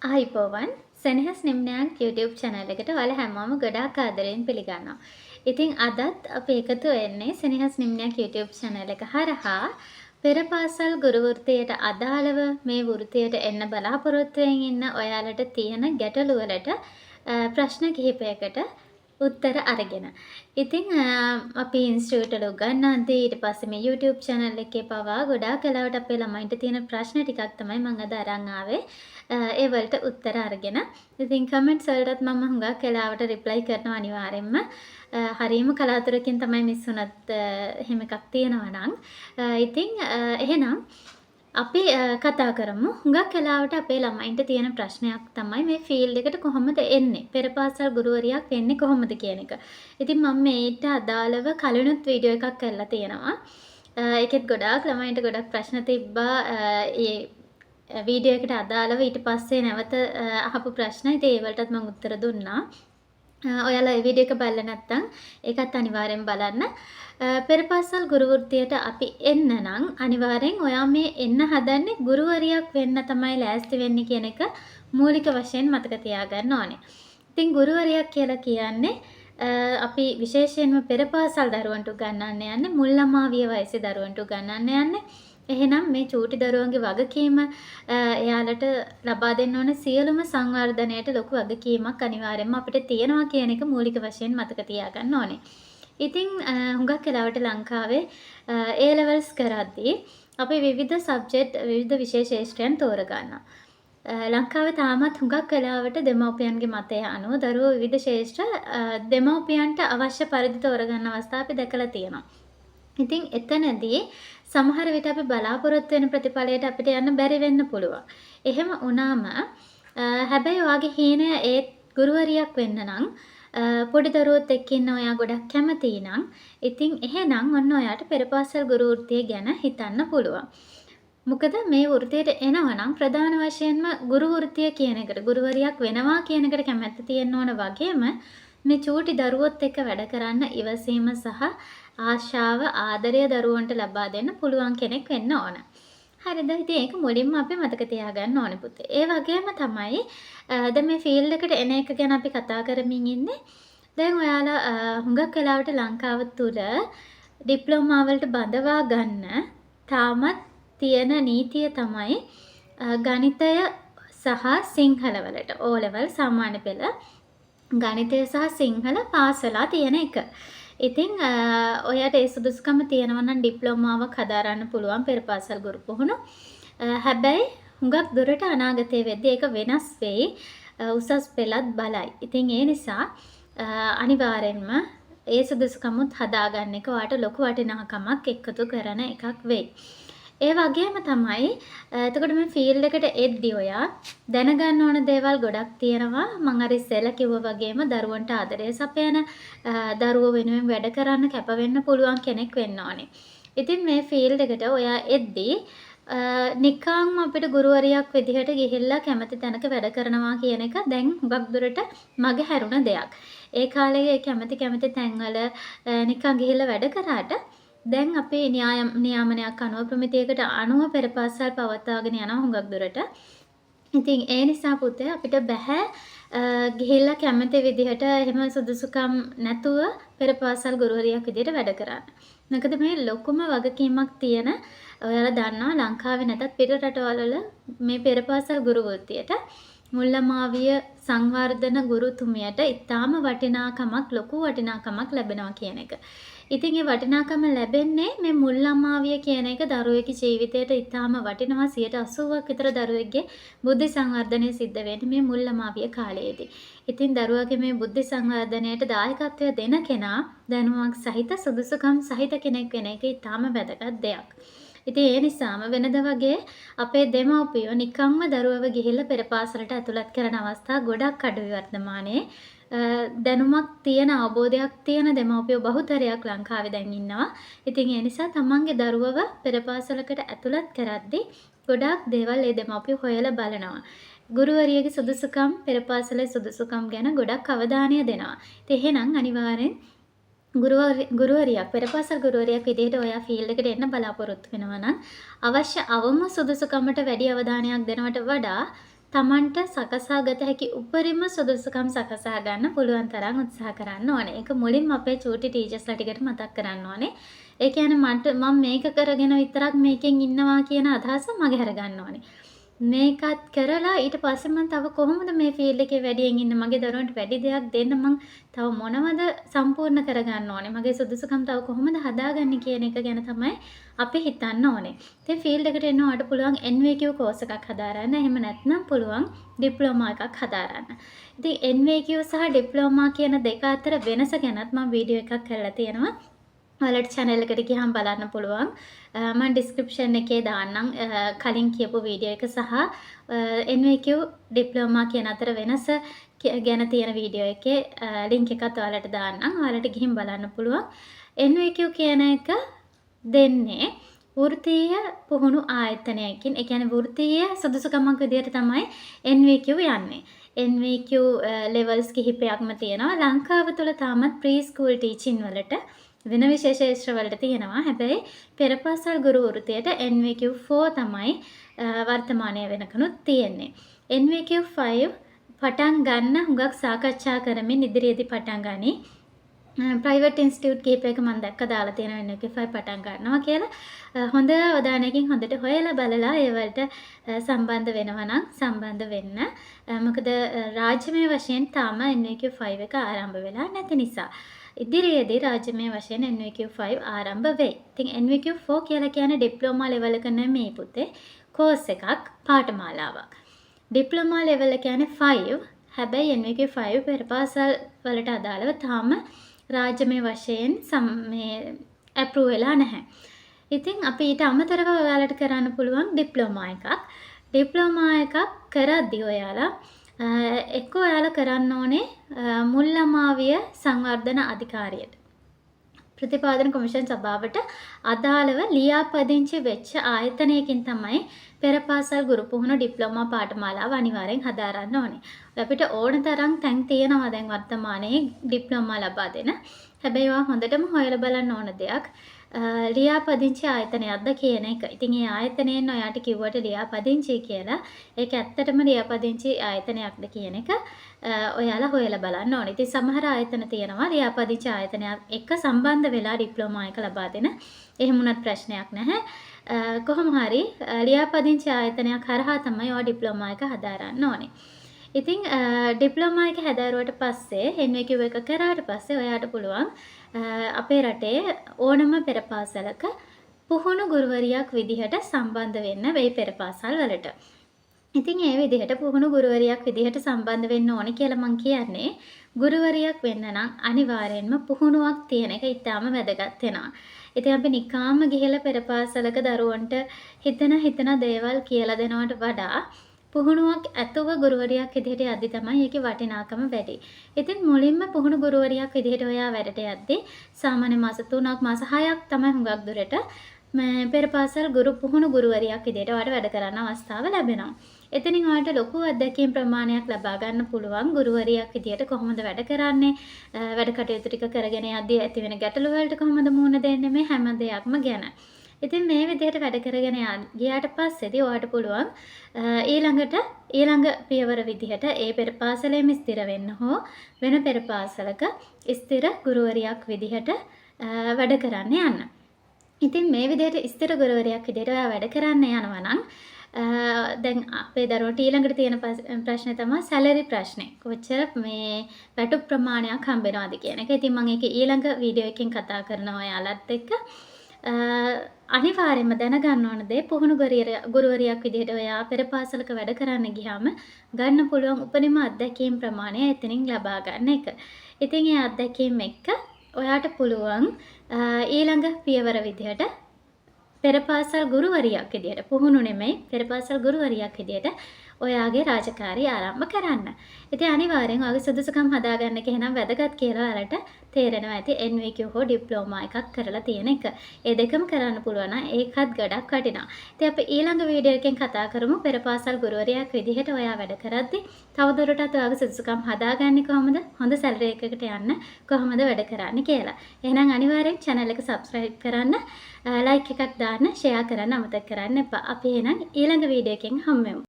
ආයිබෝවන් සෙනෙහස් නිම්නයක් YouTube channel එකට ඔයාලා හැමෝම ගොඩාක් ආදරෙන් පිළිගන්නවා. ඉතින් අදත් අපි එකතු වෙන්නේ සෙනෙහස් නිම්නයක් YouTube channel එක හරහා පෙර පාසල් ගුරු වෘත්තියට අදාළව මේ වෘත්තියට එන්න බලාපොරොත්තුවෙන් ඉන්න ඔයාලට තියෙන ගැටලු වලට ප්‍රශ්න කිහිපයකට උත්තර අරගෙන. ඉතින් අපි ඉන්ස්ටිටියුට් වල උගන්වද්දී ඊට පස්සේ මේ YouTube channel එකේ පවා ගොඩාක් වෙලාවට අපේ ළමයින්ට තියෙන ප්‍රශ්න ටිකක් තමයි මම අද අරන් ආවේ. ඒ වලට උත්තර අරගෙන. ඉතින් කමෙන්ට්ස් වලටත් මම හුඟක් වෙලාවට රිප්ලයි කරනවා අනිවාර්යෙන්ම. හරියම කලාතුරකින් තමයි මිස් වුණත් එහෙම එකක් තියෙනවා නම්. ඉතින් එහෙනම් අපි කතා කරමු. හුඟක් වෙලාවට අපේ ළමයින්ට තියෙන ප්‍රශ්නයක් තමයි මේ ෆීල්ඩ් එකට කොහොමද එන්නේ? පෙර පාසල් ගුරුවරියක් වෙන්නේ කොහොමද කියන එක. ඉතින් මම මේට අදාළව කලිනුත් වීඩියෝ එකක් කරලා තියෙනවා. ඒකෙත් ගොඩාක් ළමයින්ට ගොඩක් ප්‍රශ්න තිබ්බා. ඒ වීඩියෝ එකට අදාළව ඊට පස්සේ නැවත අහපු ප්‍රශ්න. ඉතින් ඒ වලටත් මම උත්තර දුන්නා. ඔයාලා මේ වීඩියෝ එක බලලා නැත්නම් ඒකත් අනිවාර්යෙන් බලන්න. පෙර පාසල් ගුරු වෘත්තියට අපි එන්න නම් අනිවාර්යෙන් ඔයා මේ එන්න හදන්නේ ගුරුවරියක් වෙන්න තමයි ලෑස්ති වෙන්නේ කියන එක මූලික වශයෙන් මතක තියාගන්න ඕනේ. ඉතින් ගුරුවරියක් කියලා කියන්නේ අපි විශේෂයෙන්ම පෙර පාසල් දරුවන්ට උගන්වන්න යන්නේ මුල් ළමා විය වයසේ දරුවන්ට උගන්වන්න යන්නේ. එහෙනම් මේ චූටි දරුවන්ගේ වගකීම එයාලට ලබා දෙන්න ඕන සියලුම සංවර්ධනයට ලොකු වගකීමක් අනිවාර්යයෙන්ම අපිට තියෙනවා කියන එක මූලික වශයෙන් මතක තියාගන්න ඕනේ. ඉතින් හුඟක් වෙලාවට ලංකාවේ A levels කරද්දී අපි විවිධ සබ්ජෙක්ට් විවිධ විෂය ශාස්ත්‍රයන් තෝරගන්නවා. ලංකාවේ තාමත් හුඟක් වෙලාවට දෙමව්පියන්ගේ මතය අනුව දරුවෝ විවිධ ශාස්ත්‍ර දෙමව්පියන්ට අවශ්‍ය පරිදි තෝරගන්න අවස්ථා අපි දැකලා තියෙනවා. ඉතින් එතනදී සමහර විට අපි බලාපොරොත්තු වෙන ප්‍රතිඵලයට අපිට යන්න බැරි වෙන්න පුළුවන්. එහෙම වුණාම හැබැයි ඔයාගේ හීනය ඒ ගුරුවරියක් වෙන්න නම් පොඩි දරුවොත් එක්ක ඉන්න ඔයා ගොඩක් කැමතියි නම් ඉතින් එහෙනම් ඔන්න ඔයාට පෙර පාසල් ගුරු වෘත්තිය ගැන හිතන්න පුළුවන්. මොකද මේ වෘත්තියට එනවා නම් ප්‍රධාන වශයෙන්ම ගුරු වෘත්තිය කියන එකට ගුරුවරියක් වෙනවා කියන එකට කැමැත්ත තියෙන්න ඕන වගේම මේ චූටි දරුවොත් එක්ක වැඩ කරන්න ඉවසීම සහ ආශාව ආදරය දරුවන්ට ලබා දෙන්න පුළුවන් කෙනෙක් වෙන්න ඕන. හරිද? ඉතින් ඒක මුලින්ම අපි මතක තියාගන්න ඕනේ පුතේ. ඒ වගේම තමයි දැන් මේ ෆීල්ඩ් එකට එන එක ගැන අපි කතා කරමින් ඉන්නේ. දැන් ඔයාලා හුඟක් වෙලාවට ලංකාව තුල ඩිප්ලෝමා වලට බඳවා ගන්න තාමත් තියෙන නීතිය තමයි ගණිතය සහ සිංහල වලට O level සාමාන්‍ය පෙළ ගණිතය සහ සිංහල පාසලා තියෙන එක. ඉතින් ඔයාට ඒ සුදුසුකම තියෙනවා නම් ඩිප්ලෝමාවක් හදාරන්න පුළුවන් පෙර පාසල් ගුරු පුහුණු. හැබැයි හුඟක් දුරට අනාගතයේ වෙද්දී ඒක වෙනස් වෙයි. උසස් පෙළත් බලයි. ඉතින් ඒ නිසා අනිවාර්යෙන්ම ඒ සුදුසුකමුත් හදාගන්න එක ඔයාට ලොකු වටිනාකමක් එකතු කරන එකක් වෙයි. ඒ වගේම තමයි එතකොට මේ ෆීල්ඩ් එකට එද්දී ඔයා දැනගන්න ඕන දේවල් ගොඩක් තියෙනවා. මම අර ඉස්සෙල්ලා කිව්වා වගේම දරුවන්ට ආදරය සපයන දරුවෝ වෙනුවෙන් වැඩ කරන්න කැප වෙන්න පුළුවන් කෙනෙක් වෙන්න ඕනේ. ඉතින් මේ ෆීල්ඩ් එකට ඔයා එද්දී නිකං අපිට ගුරුවරියක් විදිහට ගිහිල්ලා කැමති තැනක වැඩ කරනවා කියන එක දැන් හුඟක් දුරට මග හැරුණ දෙයක්. ඒ කාලේ කැමති තැන්වල නිකං ගිහිල්ලා වැඩ කරාට දැන් අපි නියාමනයක් අනුව ප්‍රමිතියකට අනුව පෙර පාසල් පවත්වාගෙන යනවා හුඟක් දුරට. ඉතින් ඒ නිසා පුතේ අපිට බෑ ගිහිල්ලා කැමති විදිහට එහෙම සුදුසුකම් නැතුව පෙර පාසල් ගුරුවරියක් විදිහට වැඩ කරන්න. මොකද මේ ලොකුම වගකීමක් තියෙන ඔයාලා දන්නවා ලංකාවේ නැතත් පිට රටවල් වල මේ පෙර පාසල් ගුරු වෘත්තියට මුල් ළමාවිය සංවර්ධන ගුරුතුමියට ඉතාම වටිනාකමක් ලොකු වටිනාකමක් ලැබෙනවා කියන එක. ඉතින් ඒ වටිනාකම ලැබෙන්නේ මේ මුල් ළමාවිය කියන එක දරුවෙකුගේ ජීවිතයට ඉතාම වටිනවා 80%ක් විතර දරුවෙක්ගේ බුද්ධි සංවර්ධනය සිද්ධ වෙන්නේ මේ මුල් ළමාවිය කාලයේදී. ඉතින් දරුවාගේ මේ බුද්ධි සංවර්ධනයට දායකත්වය දෙන කෙනා දැනුමක් සහිත සුදුසුකම් සහිත කෙනෙක් වෙන එක ඉතාම වැදගත් දෙයක්. ඉතින් ඒ නිසාම වෙනද වගේ අපේ දෙමව්පියෝ නිකම්ම දරුවව ගිහිල්ලා පෙර පාසලට ඇතුළත් කරන අවස්ථා ගොඩක් අඩුයි වර්තමානයේ. දැනුමක් තියෙන අවබෝධයක් තියෙන දෙමව්පියෝ බහුතරයක් ලංකාවේ දැන් ඉන්නවා. ඉතින් ඒ නිසා තමන්ගේ දරුවව පෙර පාසලකට ඇතුළත් කරද්දී ගොඩාක් දේවල් ඒ දෙමව්පියෝ හොයලා බලනවා. ගුරුවරියගේ සුදුසුකම් පෙර පාසලේ සුදුසුකම් ගැන ගොඩක් අවධානය දෙනවා. ඉතින් එහෙනම් අනිවාර්යෙන් ගුරුවරියක් පෙර පාසල් ගුරුවරියක් විදිහට ඔයා ෆීල්ඩ් එකට එන්න බලාපොරොත්තු වෙනවා නම් අවශ්‍ය අවම සුදුසුකමට වැඩි අවධානයක් දෙනවට වඩා තමන්ට සකසාගත හැකි උපරිම සුදුසුකම් සකසා ගන්න පුළුවන් තරම් උත්සාහ කරන්න ඕනේ. ඒක මුලින්ම අපේ චූටි ටීචර්ස්ලා ටිකට මතක් කරන්න ඕනේ. ඒ කියන්නේ මම මේක කරගෙන විතරක් මේකෙන් ඉන්නවා කියන අදහස මගේ හැර ගන්න ඕනේ. මේකත් කරලා ඊට පස්සේ මම තව කොහොමද මේ ෆීල්ඩ් එකේ වැඩියෙන් ඉන්න මගේ දරුවන්ට වැඩි දෙයක් දෙන්න මම තව මොනවද සම්පූර්ණ කරගන්න ඕනේ මගේ සුදුසුකම් තව කොහොමද හදාගන්නේ කියන එක ගැන තමයි අපි හිතන්න ඕනේ. ඉතින් ෆීල්ඩ් එකට එන්න ඔයාලට පුළුවන් NVQ කෝස් එකක් හදාරන්න. එහෙම නැත්නම් පුළුවන් ඩිප්ලෝමා එකක් හදාරන්න. ඉතින් NVQ සහ ඩිප්ලෝමා කියන දෙක අතර වෙනස ගැනත් මම වීඩියෝ එකක් කරලා තියෙනවා. ඔයාලට channel එකට ගියහම බලන්න පුළුවන්. මම description එකේ දාන්නම් කලින් කියපු වීඩියෝ එක සහ NVQ ඩිප්ලෝමා කියන අතර වෙනස ගැන තියෙන වීඩියෝ එකේ link එකත් ඔයාලට දාන්නම්. ඔයාලට ගිහින් බලන්න පුළුවන්. NVQ කියන එක දෙන්නේ වෘත්තීය පුහුණු ආයතනයකින්. ඒ කියන්නේ වෘත්තීය සුදුසුකමක් විදිහට තමයි NVQ යන්නේ. NVQ levels කිහිපයක්ම තියෙනවා. ලංකාව තුළ තාමත් pre school teaching වලට වෙන විශේෂ ශාස්ත්‍ර වලට තියෙනවා. හැබැයි පෙරපාසල් ගුරු වෘත්තියට NVQ 4 තමයි වර්තමානයේ වෙනකනුත් තියෙන්නේ. NVQ 5 පටන් ගන්න හුඟක් සාකච්ඡා කරමින් ඉදිරියේදී පටන් ගනි. ප්‍රයිවට් ඉන්ස්ටිටියුට් කීපයක මම දැක්ක දාලා තියෙන NVQ 5 පටන් ගන්නවා කියලා. හොඳ අවධානයකින් හොඳට හොයලා බලලා ඒවලට සම්බන්ධ වෙනවා නම් සම්බන්ධ වෙන්න. මොකද රාජ්‍යමය වශයෙන් තාම NVQ 5 එක ආරම්භ වෙලා නැති නිසා. ඉදිරියේදී රාජ්‍යමය වශයෙන් NVQ 5 ආරම්භ වෙයි. ඉතින් NVQ 4 කියලා කියන්නේ ඩිප්ලෝමා ලෙවල් එක නෙමෙයි පුතේ. කෝස් එකක් පාඨමාලාවක්. ඩිප්ලෝමා ලෙවල් එක කියන්නේ 5. හැබැයි NVQ 5 පෙරපාසල් වලට අදාළව තාම රාජ්‍යමය වශයෙන් අප්‍රූව් වෙලා නැහැ. ඉතින් අපි ඊට අමතරව ඔයාලට කරන්න පුළුවන් ඩිප්ලෝමා එකක්. ඩිප්ලෝමා එකක් කරද්දී ඔයාලා එක්ක ඔයාලා කරන්න ඕනේ මුල්ලමාවිය සංවර්ධන අධිකාරියට. ප්‍රතිපාදන කොමිෂන් සභාවට අදාළව ලියාපදිංචි වෙච්ච ආයතනයකින් තමයි පෙරපාසල් ගුරු පුහුණු ඩිප්ලෝමා පාඨමාලාව අනිවාර්යෙන් හදාරන්න ඕනේ. අපිට ඕන තරම් තැන් තියෙනවා දැන් වර්තමානයේ ඩිප්ලෝමා ලබා දෙන. හැබැයි ඒවා හොඳටම හොයලා බලන්න ඕන දෙයක්. ලියාපදිංචි ආයතනයක්ද කියන එක. ඉතින් ඒ ආයතනයෙන් ඔයාට කිව්වට ලියාපදිංචි කියලා. ඒක ඇත්තටම ලියාපදිංචි ආයතනයක්ද කියන එක ඔයාලා හොයලා බලන්න ඕනේ. ඉතින් සමහර ආයතන තියෙනවා ලියාපදිංචි ආයතනයක් එක්ක සම්බන්ධ වෙලා ඩිප්ලෝමා එක ලබා දෙන. එහෙම වුණත් ප්‍රශ්නයක් නැහැ. කොහොම හරි ලියාපදිංචි ආයතනයක් හරහා තමයි ඔයා ඩිප්ලෝමා එක හදාරන්න ඕනේ. ඉතින් ඩිප්ලෝමා එක හදාරුවට පස්සේ NVQ එක කරාට පස්සේ ඔයාට පුළුවන් අපේ රටේ ඕනම පෙරපාසලක පුහුණු ගුරුවරියක් විදිහට සම්බන්ධ වෙන්න වෙයි පෙරපාසල් වලට. ඉතින් ඒ විදිහට පුහුණු ගුරුවරියක් විදිහට සම්බන්ධ වෙන්න ඕනේ කියලා මම කියන්නේ ගුරුවරියක් වෙන්න නම් අනිවාර්යෙන්ම පුහුණුවක් තියෙන එක ඉතාම වැදගත් වෙනවා. ඉතින් අපි නිකාම්ම ගිහලා පෙරපාසලක දරුවන්ට හිතන දේවල් කියලා දෙනවට වඩා පුහුණුවක් ඇතුව ගුරුවරියක් විදිහට යද්දි තමයි ඒකේ වටිනාකම වැඩි. ඉතින් මුලින්ම පුහුණු ගුරුවරියක් විදිහට ඔයා වැඩට යද්දි සාමාන්‍ය මාස 3ක් මාස 6ක් තමයි හුඟක් දුරට පෙරපාසල් ගුරු පුහුණු ගුරුවරියක් විදිහට ඔයාලට වැඩ කරන්න අවස්ථාව ලැබෙනවා. එතනින් ඔයාලට ලොකු අත්දැකීම් ප්‍රමාණයක් ලබා ගන්න පුළුවන් ගුරුවරියක් විදිහට කොහොමද වැඩ කරන්නේ, වැඩ කටයුතු ටික කරගෙන යද්දී ඇති වෙන ගැටලු වලට කොහොමද මුහුණ දෙන්නේ මේ හැම දෙයක්ම ගැන. ඉතින් මේ විදිහට වැඩ කරගෙන ගියාට පස්සේදී ඔයාලට පුළුවන් ඊළඟ පියවර විදිහට ඒ පෙරපාසලේම ස්ථිර වෙන්න හෝ වෙන පෙරපාසලක ස්ථිර ගුරුවරියක් විදිහට වැඩ කරන්න යන්න. ඉතින් මේ විදිහට ස්ථිර ගුරුවරියක් විදිහට ඔයා වැඩ කරන්න යනවා නම් දැන් අපේ දරුවන්ට ඊළඟට තියෙන ප්‍රශ්නේ තමයි සැලරි ප්‍රශ්නේ. කොච්චර මේ වැටුප් ප්‍රමාණයක් හම්බෙනවද කියන එක. ඉතින් මම ඒක ඊළඟ වීඩියෝ එකකින් කතා කරනවා ඔයාලත් එක්ක. අනිවාර්යයෙන්ම දැනගන්න ඕන දේ පුහුණු ගුරුවරියක් විදිහට ඔයා පෙරපාසලක වැඩ කරන්න ගියාම ගන්න පුළුවන් උපරිම අත්දැකීම් ප්‍රමාණය එතනින් ලබා ගන්න එක. ඉතින් ඒ අත්දැකීම් එක්ක ඔයාට පුළුවන් ඊළඟ පියවර විදිහට පෙරපාසල් ගුරුවරියක් විදිහට පුහුණු නෙමෙයි පෙරපාසල් ගුරුවරියක් විදිහට ඔයාගේ රාජකාරිය ආරම්භ කරන්න. ඉතින් අනිවාර්යෙන් ඔයාගේ සුදුසුකම් හදාගන්න එක එහෙනම් වැදගත් කියලා ඔයාලට තේරෙනවා ඇති NVQ හෝ ඩිප්ලෝමා එකක් කරලා තියෙන එක. ඒ දෙකම කරන්න පුළුවන් නම් ඒකත් ගොඩක් වටිනවා. ඉතින් අපි ඊළඟ වීඩියෝ එකෙන් කතා කරමු පෙරපාසල් ගුරුවරියක් විදිහට ඔයා වැඩ කරද්දී තවදුරටත් ඔයාගේ සුදුසුකම් හදාගන්නේ කොහොමද? හොඳ සැලරි එකකට යන්න කොහොමද වැඩ කරන්නේ කියලා. එහෙනම් අනිවාර්යෙන් channel එක subscribe කරන්න, like එකක් දාන්න, share කරන්න අමතක කරන්න එපා. අපි එහෙනම් ඊළඟ වීඩියෝ එකෙන් හමු වෙමු.